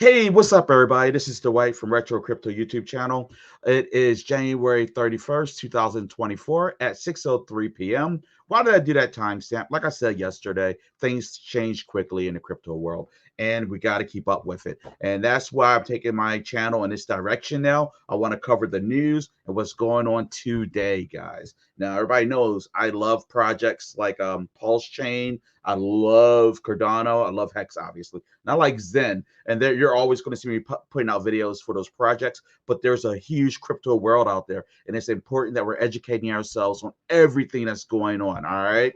Hey, what's up, everybody? This is Dwight from Retro Crypto YouTube channel. It is January 31st, 2024 at 6:03 p.m. Why did I do that timestamp? Like I said yesterday, things change quickly in the crypto world, and we got to keep up with it. And that's why I'm taking my channel in this direction now. I want to cover the news and what's going on today, guys. Now, everybody knows I love projects like Pulsechain. I love Cardano. I love Hex, obviously. Not like Zen, and there you're always going to see me putting out videos for those projects, but there's a huge crypto world out there, and it's important that we're educating ourselves on everything that's going on. All right.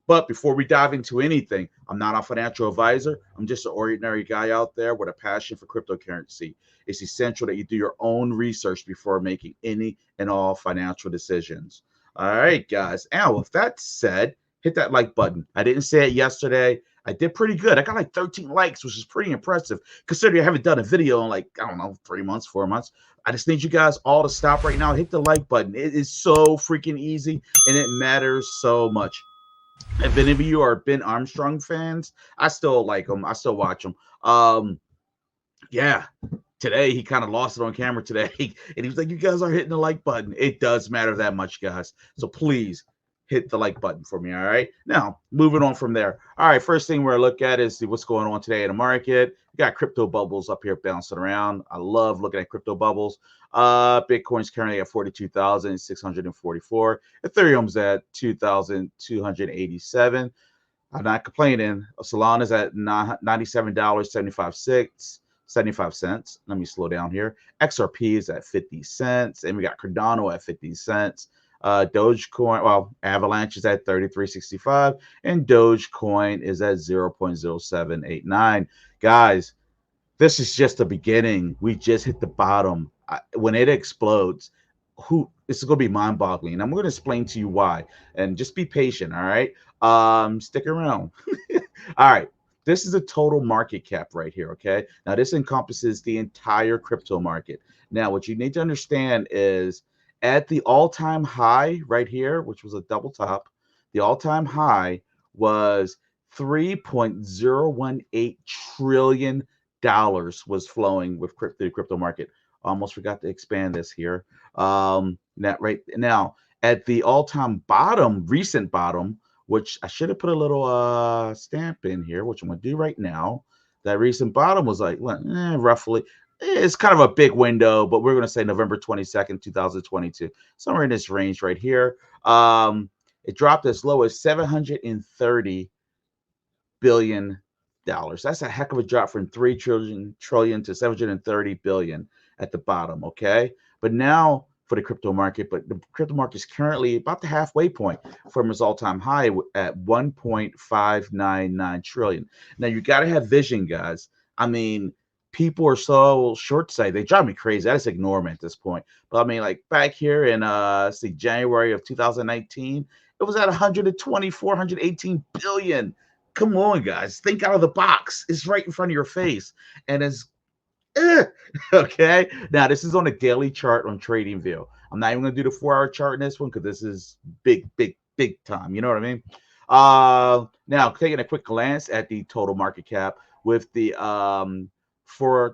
But before we dive into anything, I'm not a financial advisor. I'm just an ordinary guy out there with a passion for cryptocurrency. It's essential that you do your own research before making any and all financial decisions. All right, guys. And with that said, hit that like button. I didn't say it yesterday. I did pretty good. I got like 13 likes, which is pretty impressive considering I haven't done a video in like, I don't know, 3 months, 4 months. I just need you guys all to stop right now. Hit the like button. It is so freaking easy and it matters so much. If any of you are Ben Armstrong fans, I still like him. I still watch him. Yeah, today he kind of lost it on camera today. And he was like, you guys are hitting the like button. It does matter that much, guys. So please hit the like button for me. All right. Now, moving on from there. All right. First thing we're going to look at is what's going on today in the market. We got crypto bubbles up here bouncing around. I love looking at crypto bubbles. Bitcoin's currently at 42,644. Ethereum's at 2,287. I'm not complaining. Solana's at $97.75. Let me slow down here. XRP is at 50 cents, and we got Cardano at 50 cents. Dogecoin, well, Avalanche is at 33.65, and Dogecoin is at 0.0789. Guys, this is just the beginning. We just hit the bottom. When it explodes, it's going to be mind-boggling, and I'm going to explain to you why. And just be patient, all right? Stick around. All right. This is a total market cap right here, okay? Now, this encompasses the entire crypto market. Now, what you need to understand is at the all-time high right here, which was a double top, the all-time high was $3.018 trillion was flowing with the crypto market. Almost forgot to expand this here. That right now at the all-time bottom, recent bottom, which I should have put a little stamp in here, which I'm going to do right now. That recent bottom was like roughly, it's kind of a big window, but we're going to say November 22nd, 2022, somewhere in this range right here. It dropped as low as $730 billion. That's a heck of a drop from 3 trillion to 730 billion at the bottom, okay? But now for the crypto market, but the crypto market is currently about the halfway point from its all-time high at 1.599 trillion. Now you got to have vision, guys. I mean, people are so short-sighted. They drive me crazy. I just ignore them at this point. But I mean, like back here in January of 2019, it was at 124, 118 billion. Come on, guys. Think out of the box. It's right in front of your face. And it's okay. Now, this is on a daily chart on TradingView. I'm not even going to do the 4-hour chart in this one because this is big, big, big time. You know what I mean? Now, taking a quick glance at the total market cap with the for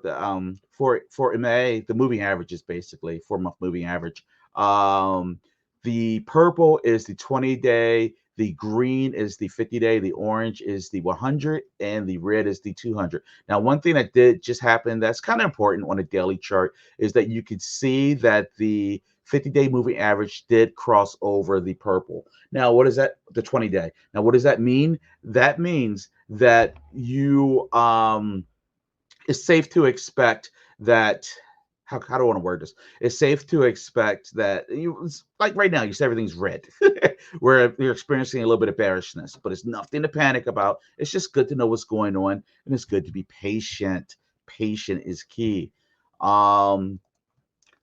MA, the moving averages, basically 4-month moving average. The purple is the 20-day. The green is the 50-day, the orange is the 100, and the red is the 200. Now, one thing that did just happen that's kind of important on a daily chart is that you could see that the 50-day moving average did cross over the purple. Now, what is that? The 20-day. Now, what does that mean? That means that you it's safe to expect that how do I want to word this? It's safe to expect that like right now, you say everything's red, where you're experiencing a little bit of bearishness, but it's nothing to panic about. It's just good to know what's going on, and it's good to be patient. Patient is key. Now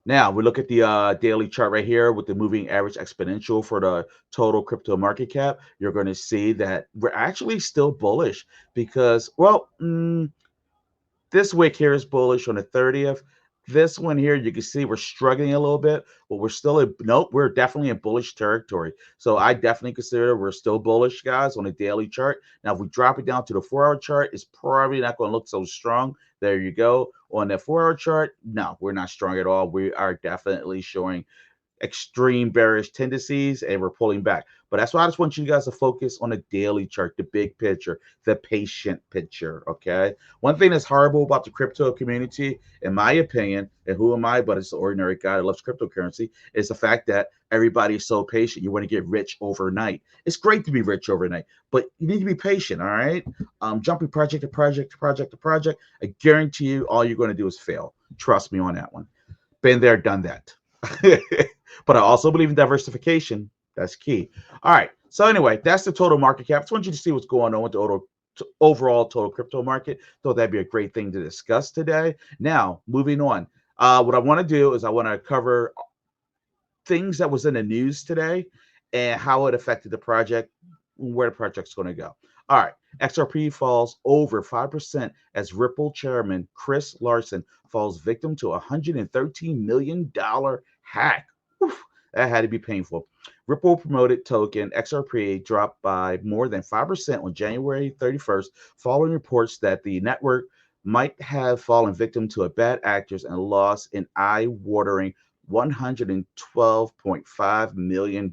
we look at the daily chart right here with the moving average exponential for the total crypto market cap. You're going to see that we're actually still bullish because, well, this wick here is bullish on the 30th. This one here, you can see we're struggling a little bit, but we're still nope, we're definitely in bullish territory. So I definitely consider we're still bullish, guys, on a daily chart. Now, if we drop it down to the 4-hour chart, it's probably not going to look so strong. There you go. On that 4-hour chart, no, we're not strong at all. We are definitely showing extreme bearish tendencies and we're pulling back. But that's why I just want you guys to focus on the daily chart, the big picture, the patient picture. Okay. One thing that's horrible about the crypto community, in my opinion, and who am I, but it's an ordinary guy that loves cryptocurrency, is the fact that everybody is so patient. You want to get rich overnight. It's great to be rich overnight, but you need to be patient. All right. Jumping project to project to project to project. I guarantee you all you're going to do is fail. Trust me on that one. Been there, done that. But I also believe in diversification. That's key. All right. So anyway, that's the total market cap. I just want you to see what's going on with the overall total crypto market. Thought that'd be a great thing to discuss today. Now, moving on. What I want to do is I want to cover things that was in the news today and how it affected the project, where the project's going to go. All right. XRP falls over 5% as Ripple chairman Chris Larsen falls victim to a $113 million hack. Oof, that had to be painful. Ripple promoted token XRP dropped by more than 5% on January 31st, following reports that the network might have fallen victim to a bad actors and lost an eye-watering $112.5 million.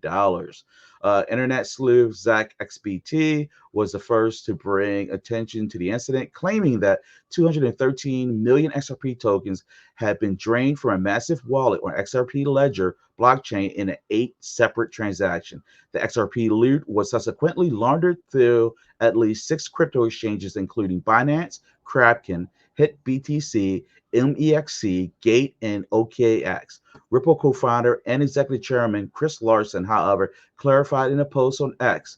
Internet sleuth Zach XBT was the first to bring attention to the incident, claiming that 213 million XRP tokens had been drained from a massive wallet on XRP Ledger blockchain in an 8 separate transaction. The XRP loot was subsequently laundered through at least 6 crypto exchanges, including Binance, Kraken, HitBTC, MEXC, Gate, and OKX. Ripple co-founder and executive chairman Chris Larsen, however, clarified in a post on X,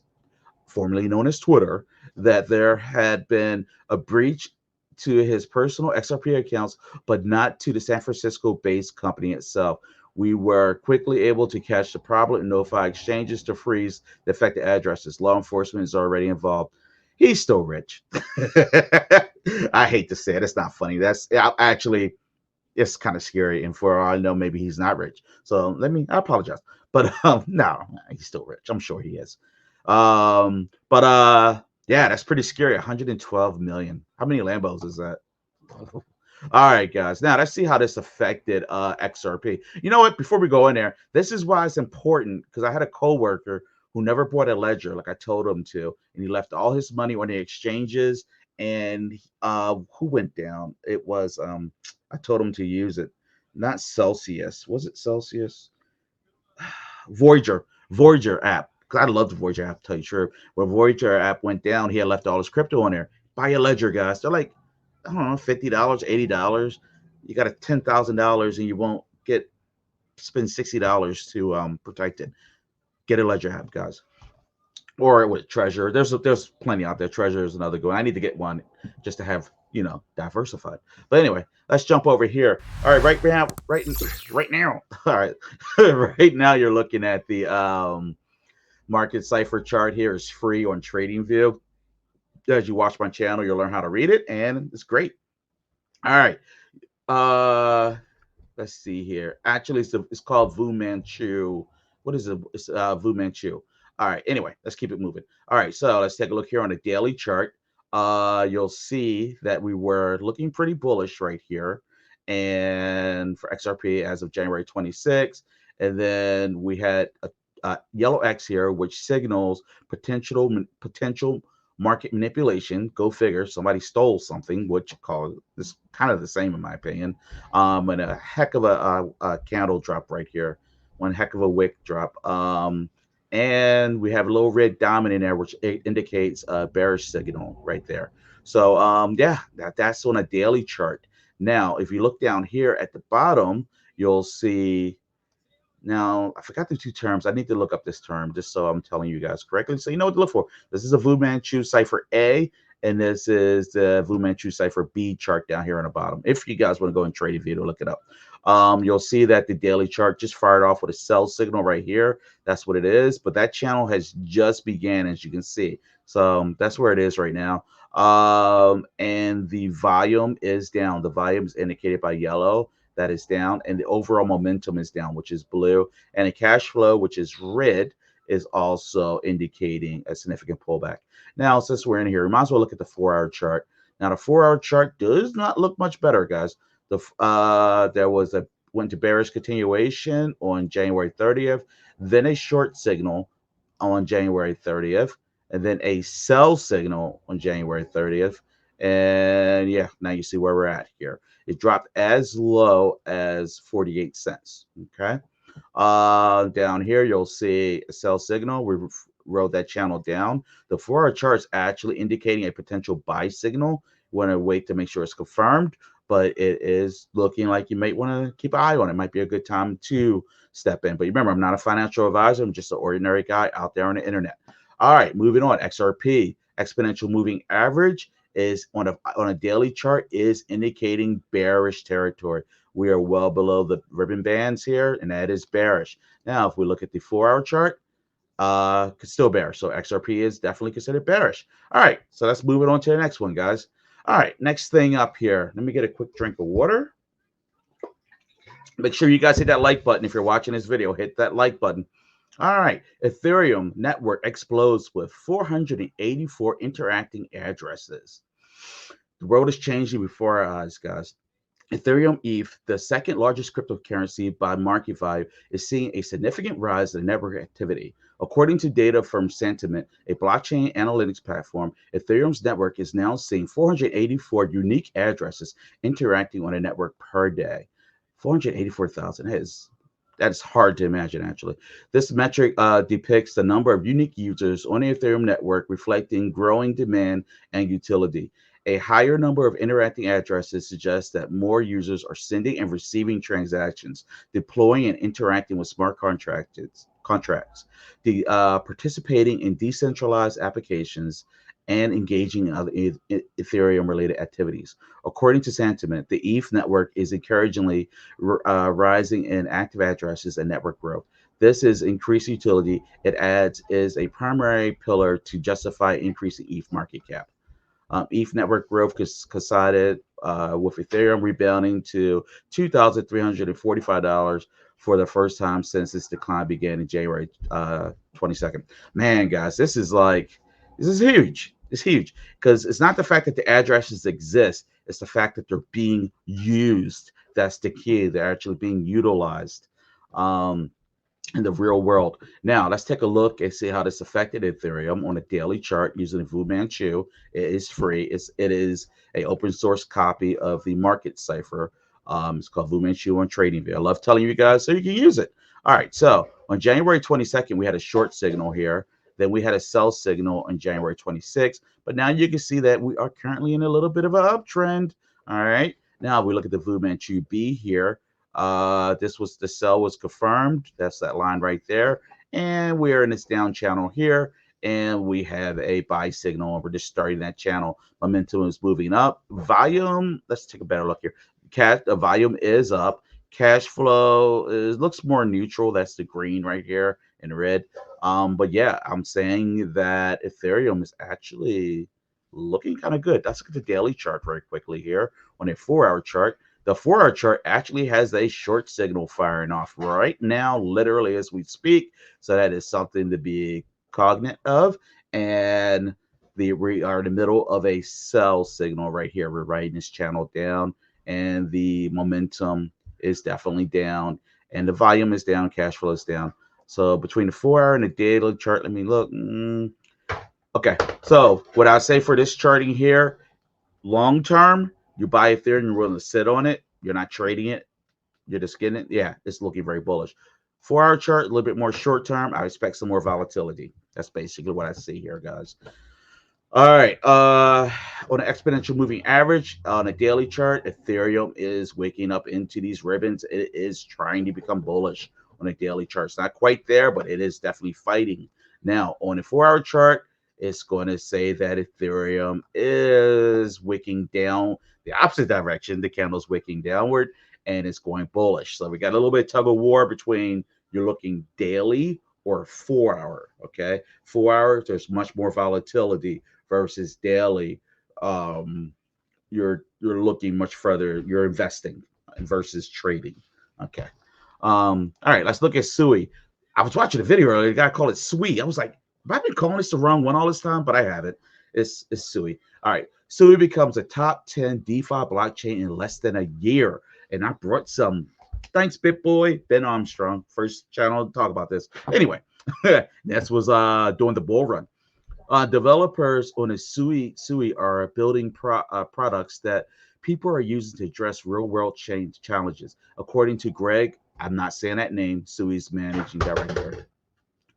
formerly known as Twitter, that there had been a breach to his personal XRP accounts, but not to the San Francisco-based company itself. We were quickly able to catch the problem and notify exchanges to freeze the affected addresses. Law enforcement is already involved. He's still rich. I hate to say it. It's not funny. That's actually, it's kind of scary. And for all I know, maybe he's not rich. So I apologize. But no, he's still rich. I'm sure he is. Yeah, that's pretty scary. 112 million. How many Lambos is that? All right, guys. Now let's see how this affected XRP. You know what? Before we go in there, this is why it's important, because I had a coworker who never bought a ledger like I told him to, and he left all his money on the exchanges. And who went down? It was I told him to use it, not Celsius. Was it Celsius? Voyager app. Because I love the Voyager app, to tell you the truth. Where Voyager app went down, he had left all his crypto on there. Buy a ledger, guys. They're like, I don't know, $50, $80. You got a $10,000 and you won't spend $60 to protect it. Get a ledger app, guys. Or with Treasure. There's plenty out there. Treasure is another good one. I need to get one just to have, diversified. But anyway, let's jump over here. All right, right now. All right. Right now you're looking at the market cipher chart here. Is free on TradingView. As you watch my channel, you'll learn how to read it, and it's great. All right. Let's see here. Actually, it's called Fu Manchu. What is it? It's Fu Manchu. All right. Anyway, let's keep it moving. All right. So let's take a look here on the daily chart. You'll see that we were looking pretty bullish right here, and for XRP as of January 26th, and then we had a yellow X here, which signals potential market manipulation. Go figure. Somebody stole something, which this kind of the same in my opinion. And a heck of a candle drop right here. One heck of a wick drop. And we have a little red diamond in there, which indicates a bearish signal right there. So yeah, that's on a daily chart. Now, if you look down here at the bottom, you'll see. Now, I forgot the 2 terms. I need to look up this term just so I'm telling you guys correctly. So you know what to look for. This is a Fu Manchu cipher A, and this is the Fu Manchu cipher B chart down here on the bottom. If you guys want to go and trade a video, look it up. You'll see that the daily chart just fired off with a sell signal right here. That's what it is. But that channel has just began, as you can see. So that's where it is right now. And the volume is down. The volume is indicated by yellow. that is down, and the overall momentum is down, which is blue, and the cash flow, which is red, is also indicating a significant pullback. Now, since we're in here, we might as well look at the 4-hour chart. Now, the 4-hour chart does not look much better, guys. There was a went to bearish continuation on January 30th, then a short signal on January 30th, and then a sell signal on January 30th. And yeah, now you see where we're at here. It dropped as low as 48 cents. Okay. Down here, you'll see a sell signal. We wrote that channel down. The 4-hour chart is actually indicating a potential buy signal. You want to wait to make sure it's confirmed, but it is looking like you might want to keep an eye on it. Might be a good time to step in. But remember, I'm not a financial advisor. I'm just an ordinary guy out there on the internet. All right, moving on. XRP, exponential moving average, is on a daily chart is indicating bearish territory. We are well below the ribbon bands here, and that is bearish. Now, if we look at the 4-hour chart, still bearish. So XRP is definitely considered bearish. All right, so let's move it on to the next one, guys. All right, next thing up here. Let me get a quick drink of water. Make sure you guys hit that like button if you're watching this video. Hit that like button. All right, Ethereum network explodes with 484 interacting addresses. The world is changing before our eyes, guys. Ethereum ETH, the second largest cryptocurrency by market value, is seeing a significant rise in network activity. According to data from Sentiment, a blockchain analytics platform, Ethereum's network is now seeing 484 unique addresses interacting on a network per day. 484,000 that is hard to imagine, actually. This metric depicts the number of unique users on the Ethereum network, reflecting growing demand and utility. A higher number of interacting addresses suggests that more users are sending and receiving transactions, deploying and interacting with smart contracts, participating in decentralized applications, and engaging in other Ethereum-related activities. According to Sentiment, the ETH network is encouragingly rising in active addresses and network growth. This is increased utility. It adds is a primary pillar to justify increasing ETH market cap. ETH network growth coincided with Ethereum rebounding to $2,345 for the first time since its decline began in January 22nd. Man, guys, this is huge. It's huge because it's not the fact that the addresses exist; it's the fact that they're being used. That's the key. They're actually being utilized. In the real world. Now, let's take a look and see how this affected Ethereum on a daily chart using the Fu Manchu. It is free. It is a open source copy of the market cipher. It's called Fu Manchu on TradingView. I love telling you guys so you can use it. All right, so on January 22nd, we had a short signal here. Then we had a sell signal on January 26th. But now you can see that we are currently in a little bit of an uptrend. All right, now we look at the Fu Manchu B here. The sell was confirmed. That's that line right there. And we're in this down channel here. And we have a buy signal. We're just starting that channel. Momentum is moving up. Volume, let's take a better look here. The volume is up. Cash flow looks more neutral. That's the green right here in red. But yeah, I'm saying that Ethereum is actually looking kind of good. Let's look at the daily chart very quickly here on a 4-hour chart. The 4-hour chart actually has a short signal firing off right now, literally as we speak. So that is something to be cognizant of. And we are in the middle of a sell signal right here. We're writing this channel down, and the momentum is definitely down, and the volume is down, cash flow is down. So between the 4-hour and the daily chart, let me look. Okay, so what I say for this charting here, long term, you buy Ethereum, you're willing to sit on it. You're not trading it. You're just getting it. Yeah, it's looking very bullish. 4-hour chart, a little bit more short term. I expect some more volatility. That's basically what I see here, guys. All right. On an exponential moving average, on a daily chart, Ethereum is waking up into these ribbons. It is trying to become bullish on a daily chart. It's not quite there, but it is definitely fighting. Now, on a 4-hour chart, it's going to say that Ethereum is wicking down the opposite direction. The candle's wicking downward, and it's going bullish. So we got a little bit of tug of war between you're looking daily or 4-hour. Okay, 4 hours, there's much more volatility versus daily. You're looking much further. You're investing versus trading. Okay. All right, let's look at SUI. I was watching a video earlier. The guy called it SUI. I was like, have I been calling this the wrong one all this time? But I haven't. It's SUI. All right. SUI becomes a top 10 DeFi blockchain in less than a year. And I brought some. Thanks, BitBoy. Ben Armstrong, first channel to talk about this. Anyway, this was during the bull run. Developers on a SUI are building products that people are using to address real-world change challenges. According to Greg, I'm not saying that name, SUI's managing director,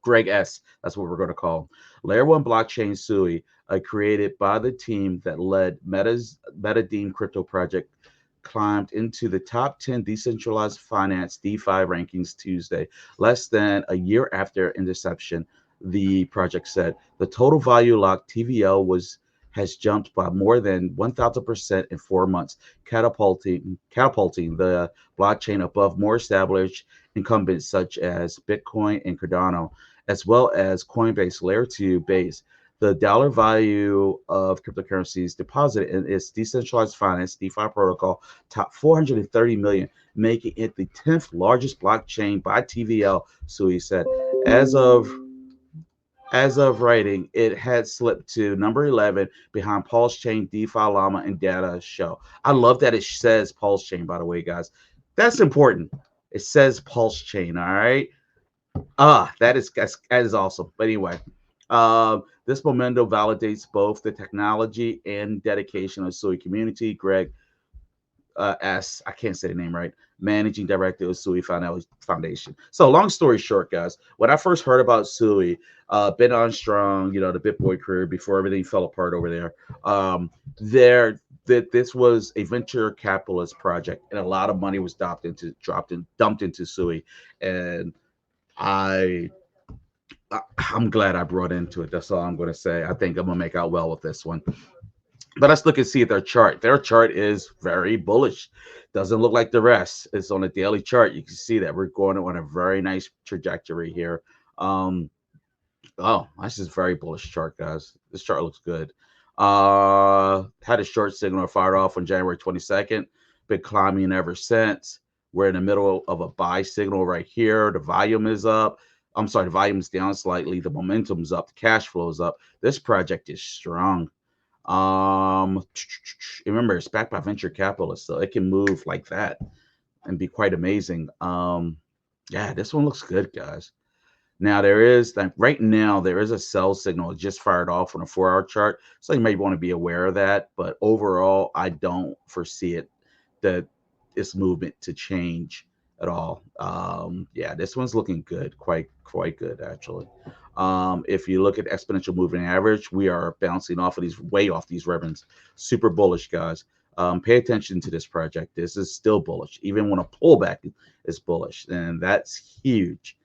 Greg S. That's what we're going to call him. Layer 1 blockchain SUI, created by the team that led MetaDean crypto project, climbed into the top 10 decentralized finance DeFi rankings Tuesday, less than a year after inception. The project said the total value locked TVL has jumped by more than 1,000% in 4 months, catapulting the blockchain above more established incumbents such as Bitcoin and Cardano, as well as Coinbase Layer 2 base. The dollar value of cryptocurrencies deposited in its decentralized finance DeFi protocol topped 430 million, making it the 10th largest blockchain by TVL, SUI said. As of writing, it had slipped to number 11 behind Pulsechain, DeFi Llama, and Data Show. I love that it says Pulsechain, by the way, guys. That's important. It says Pulsechain, all right? That is awesome. But anyway, this momentum validates both the technology and dedication of the SUI community. Greg S. I can't say the name right. Managing director of SUI Foundation. So, long story short, guys, when I first heard about SUI, Ben Armstrong, the BitBoy career before everything fell apart over there, this was a venture capitalist project, and a lot of money was dumped into SUI, and I'm glad I brought into it. That's all I'm going to say. I think I'm going to make out well with this one. But let's look and see at their chart. Their chart is very bullish. Doesn't look like the rest. It's on a daily chart. You can see that we're going on a very nice trajectory here. Oh, this is a very bullish chart, guys. This chart looks good. Had a short signal fired off on January 22nd. Been climbing ever since. We're in the middle of a buy signal right here. The volume is up. I'm sorry, the volume is down slightly. The momentum's up. The cash flow is up. This project is strong. Remember, it's backed by venture capitalists, so it can move like that and be quite amazing. Yeah, this one looks good, guys. Now right now there is a sell signal just fired off on a 4-hour chart, so you may want to be aware of that. But overall, I don't foresee this movement to change at all. Yeah, this one's looking good, quite good actually. If you look at exponential moving average, we are bouncing way off these ribbons. Super bullish, guys. Pay attention to this project. This is still bullish, even when a pullback is bullish, and that's huge.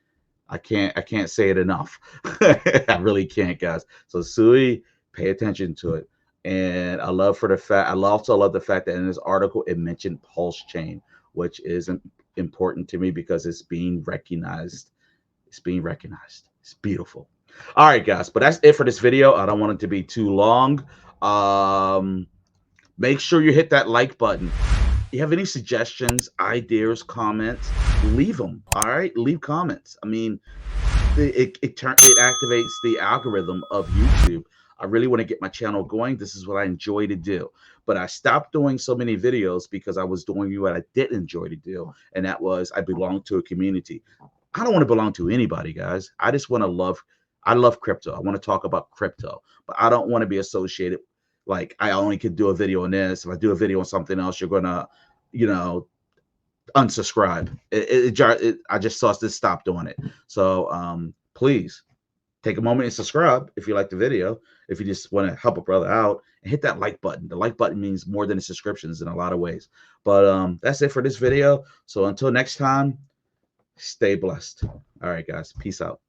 I can't say it enough. I really can't, guys. So SUI, pay attention to it. And I also love the fact that in this article it mentioned Pulsechain, which is important to me because it's being recognized. It's being recognized. It's beautiful. All right, guys, but that's it for this video. I don't want it to be too long. Make sure you hit that like button. You have any suggestions, ideas, comments, leave them. All right, leave comments. I mean, it activates the algorithm of YouTube. I really want to get my channel going. This is what I enjoy to do. But I stopped doing so many videos because I was doing what I didn't enjoy to do, and that was I belong to a community. I don't want to belong to anybody, guys. I just want to I love crypto. I want to talk about crypto, but I don't want to be associated. Like, I only could do a video on this. If I do a video on something else, you're going to, unsubscribe. I just saw this stop doing it. So please take a moment and subscribe if you like the video. If you just want to help a brother out, and hit that like button. The like button means more than the subscriptions in a lot of ways. But that's it for this video. So until next time, stay blessed. All right, guys. Peace out.